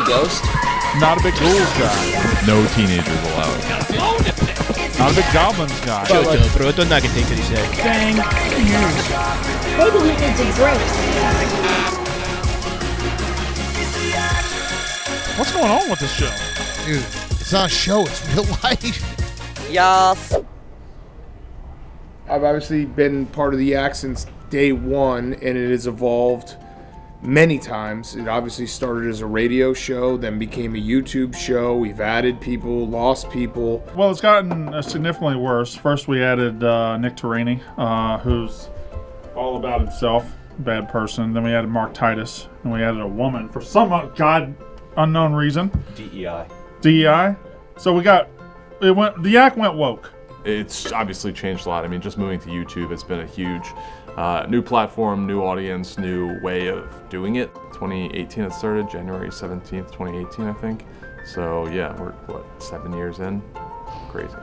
ghost? Not a big ghouls guy. No teenagers allowed. Not a big goblins guy. Pronto nugget thing that he said. Dang. Maybe he needs a drink. What's going on with this show? Dude, it's not a show, it's real life. Yes. I've obviously been part of the Yak since day one, and it has evolved many times. It obviously started as a radio show, then became a YouTube show. We've added people, lost people. Well, it's gotten significantly worse. First, we added Nick Tarini, who's all about himself, bad person. Then we added Mark Titus, and we added a woman for some unknown reason. DEI. So the Yak went woke. It's obviously changed a lot. I mean, just moving to YouTube, it's been a huge new platform, new audience, new way of doing it. 2018 it started, January 17th, 2018, I think. So yeah, we're 7 years in? Crazy.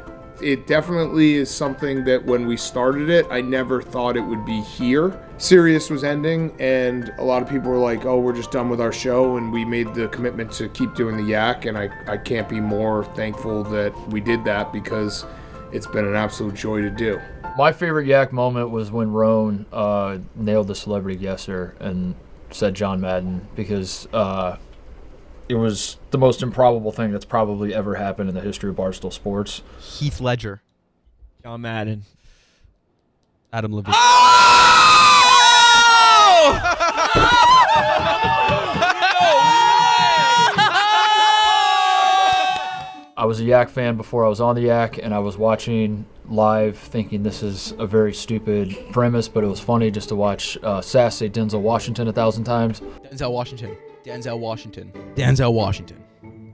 It definitely is something that when we started it, I never thought it would be here. Sirius was ending, and a lot of people were like, oh, we're just done with our show, and we made the commitment to keep doing the Yak, and I can't be more thankful that we did that because it's been an absolute joy to do. My favorite Yak moment was when Roan nailed the celebrity guesser and said John Madden, because it was the most improbable thing that's probably ever happened in the history of Barstool Sports. Heath Ledger, John Madden, Adam Levine. I was a Yak fan before I was on the Yak, and I was watching live thinking this is a very stupid premise, but it was funny just to watch Sass say Denzel Washington 1,000 times. Denzel Washington. Denzel Washington. Denzel Washington.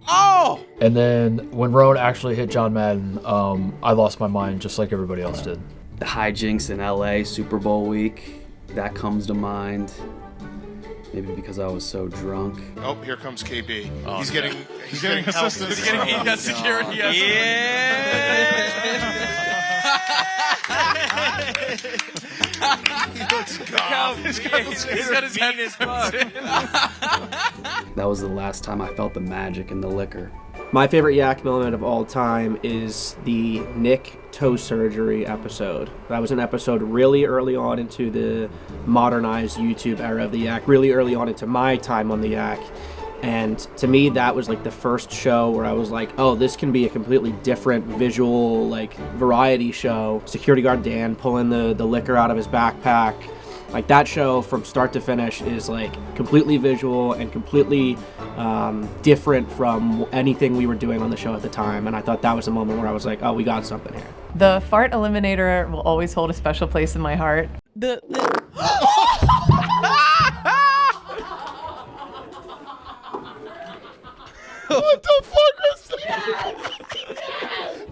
Oh! And then when Roan actually hit John Madden, I lost my mind just like everybody else did. The hijinks in LA Super Bowl week, that comes to mind. Maybe because I was so drunk. Oh, here comes KB. Oh, he's getting assistance. He got security. He's got his head in his butt. That was the last time I felt the magic in the liquor. My favorite Yak moment of all time is the Nick toe surgery episode. That was an episode really early on into the modernized YouTube era of the Yak, really early on into my time on the Yak. And to me, that was like the first show where I was like, oh, this can be a completely different visual, like, variety show. Security guard Dan pulling the liquor out of his backpack. Like, that show from start to finish is like completely visual and completely different from anything we were doing on the show at the time. And I thought that was a moment where I was like, oh, we got something here. The fart eliminator will always hold a special place in my heart. What the fuck was that?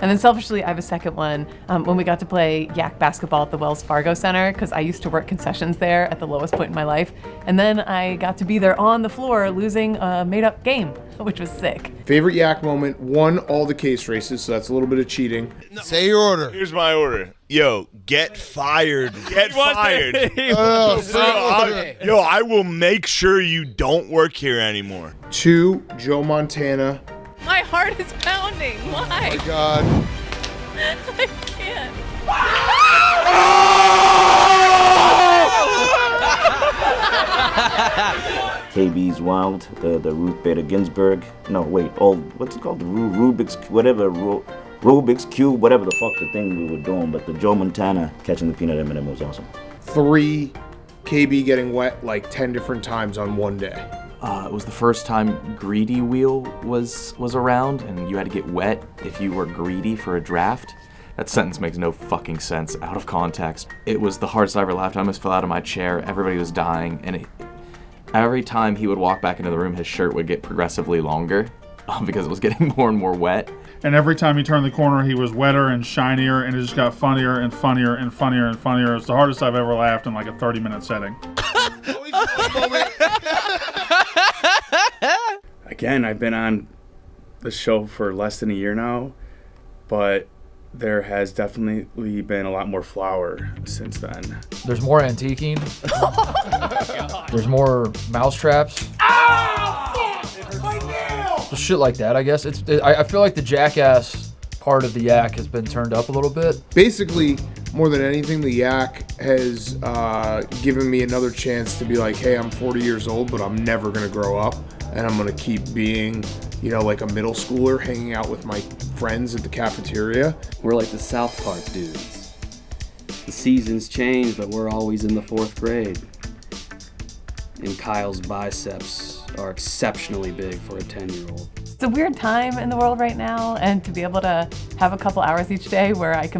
And then selfishly, I have a second one. When we got to play Yak basketball at the Wells Fargo Center, because I used to work concessions there at the lowest point in my life. And then I got to be there on the floor losing a made-up game, which was sick. Favorite Yak moment, won all the case races, so that's a little bit of cheating. Say your order. Here's my order. Yo, get fired. Get fired. Yo, I will make sure you don't work here anymore. 2, Joe Montana. My heart is pounding. Why? Oh my God. I can't. KB's Wild, the Ruth Bader Ginsburg. No, wait, what's it called? The Rubik's, whatever, Rubik's Cube, whatever the fuck the thing we were doing. But the Joe Montana catching the peanut M&M was awesome. 3, KB getting wet like 10 different times on one day. It was the first time Greedy Wheel was around, and you had to get wet if you were greedy for a draft. That sentence makes no fucking sense out of context. It was the hardest I ever laughed. I almost fell out of my chair. Everybody was dying, and every time he would walk back into the room, his shirt would get progressively longer because it was getting more and more wet. And every time he turned the corner, he was wetter and shinier, and it just got funnier and funnier and funnier and funnier. It's the hardest I've ever laughed in like a 30-minute setting. Again, I've been on the show for less than a year now, but there has definitely been a lot more flour since then. There's more antiquing. There's more mousetraps. Oh, my neck! shit like that, I guess. I feel like the jackass part of the yak has been turned up a little bit. Basically, more than anything, the yak has given me another chance to be like, hey, I'm 40 years old, but I'm never going to grow up. And I'm going to keep being, you know, like a middle schooler hanging out with my friends at the cafeteria. We're like the South Park dudes. The seasons change, but we're always in the 4th grade. And Kyle's biceps are exceptionally big for a 10-year-old. It's a weird time in the world right now, and to be able to have a couple hours each day where I'm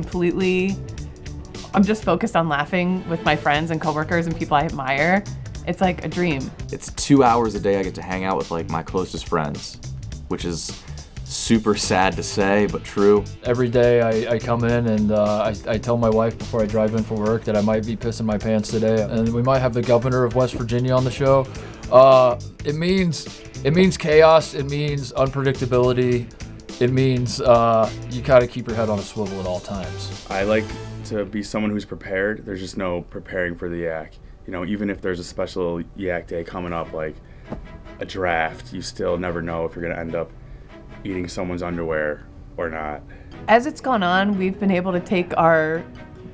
just focused on laughing with my friends and coworkers and people I admire. It's like a dream. It's 2 hours a day I get to hang out with like my closest friends, which is super sad to say, but true. Every day I come in and I tell my wife before I drive in for work that I might be pissing my pants today, and we might have the governor of West Virginia on the show. It means chaos. It means unpredictability. It means you gotta keep your head on a swivel at all times. I like to be someone who's prepared. There's just no preparing for the yak. You know, even if there's a special yak day coming up, like a draft, you still never know if you're gonna end up eating someone's underwear or not. As it's gone on, we've been able to take our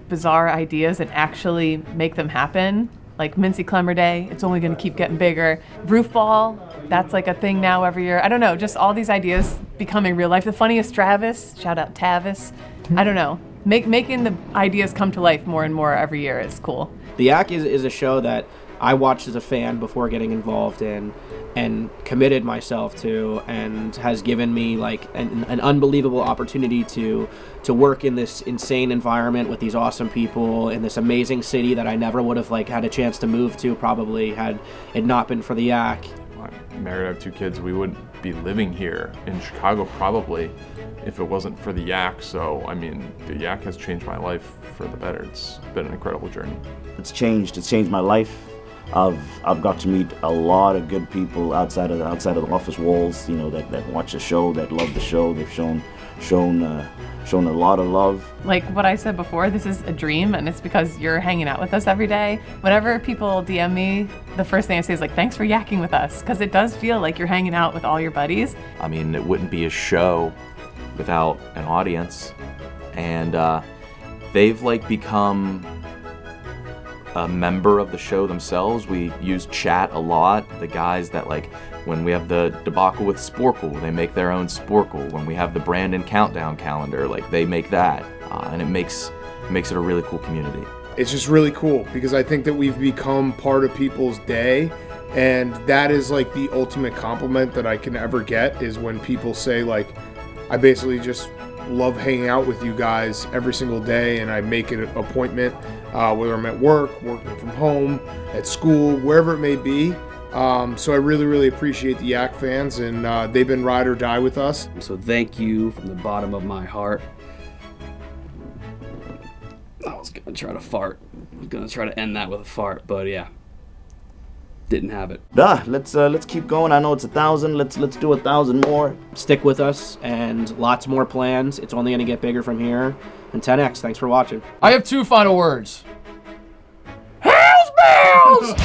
bizarre ideas and actually make them happen. Like Mincy Clemmer Day, it's only gonna keep getting bigger. Roof ball, that's like a thing now every year. I don't know, just all these ideas becoming real life. The funniest Travis, shout out Tavis. I don't know, making the ideas come to life more and more every year is cool. The Yak is a show that I watched as a fan before getting involved in and committed myself to, and has given me like an unbelievable opportunity to work in this insane environment with these awesome people in this amazing city that I never would have like had a chance to move to probably had it not been for the Yak. I'm married, I have 2 kids. We wouldn't be living here in Chicago probably if it wasn't for the Yak. So, I mean, the Yak has changed my life for the better. It's been an incredible journey. It's changed my life. I've got to meet a lot of good people outside of the office walls, you know, that watch the show, that love the show. They've shown a lot of love. Like what I said before, this is a dream, and it's because you're hanging out with us every day. Whenever people DM me, the first thing I say is like, thanks for yakking with us, because it does feel like you're hanging out with all your buddies. I mean, it wouldn't be a show without an audience, and they've like become a member of the show themselves. We use chat a lot. The guys that like, when we have the debacle with Sporkle, they make their own Sporkle. When we have the Brandon countdown calendar, like they make that, and it makes it a really cool community. It's just really cool because I think that we've become part of people's day, and that is like the ultimate compliment that I can ever get is when people say like, I basically just love hanging out with you guys every single day, and I make it an appointment, whether I'm at work, working from home, at school, wherever it may be. So I really, really appreciate the Yak fans, and they've been ride or die with us. So thank you from the bottom of my heart. I was gonna try to fart. I was gonna try to end that with a fart, but yeah, didn't have it. Let's keep going. I know it's 1,000. Let's do 1,000 more. Stick with us, and lots more plans. It's only gonna get bigger from here. And 10X, thanks for watching. I have 2 final words. Hells bells!